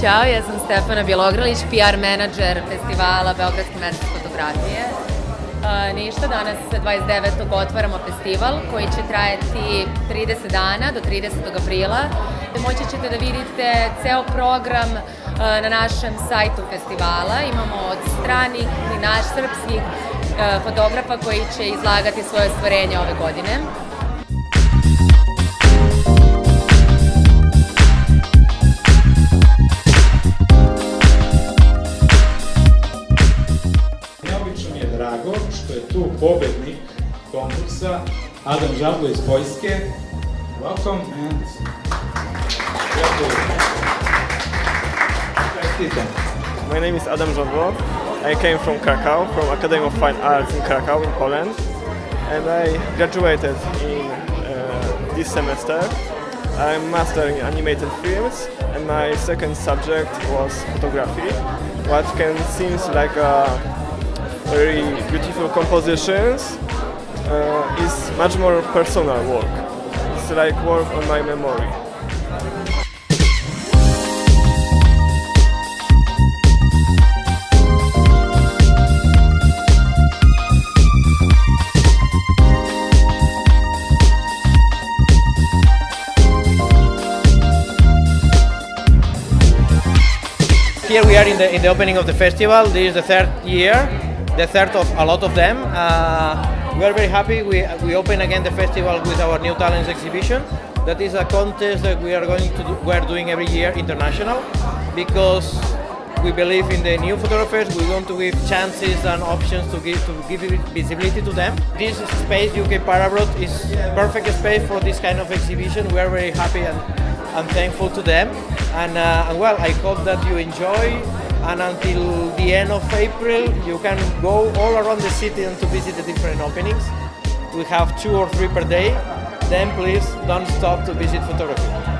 Ćao, ja sam Stefana Bjelogrlić, PR menadžer festivala Beogradski mesec fotografije. Ništa, danas 29. otvaramo festival koji će trajati 30 dana do 30. aprila. Moći ćete da vidite ceo program na našem sajtu festivala. Imamo od stranih i naš srpskih fotografa koji će izlagati svoje stvarenje ove godine. Drago što je tu pobednik konkursa Adam Žablo iz Poljske. Welcome and My name is Adam Żablo. I came from Krakow, from Academy of Fine Arts in Krakow in Poland, and I graduated in this semester. I'm mastering in animated films, and my second subject was photography, what can seem like a very beautiful compositions is much more personal work. It's like work on my memory. Here we are in the opening of the festival. This is the third year. The third of a lot of them. We are very happy. We open again the festival with our New Talents exhibition. That is a contest that we are doing every year international, because we believe in the new photographers. We want to give chances and options to give visibility to them. This space, UK Parabrod, is perfect space for this kind of exhibition. We are very happy and thankful to them. And well, I hope that you enjoy. And until the end of April, you can go all around the city and to visit the different openings. We have 2 or 3 per day. Then please don't stop to visit photography.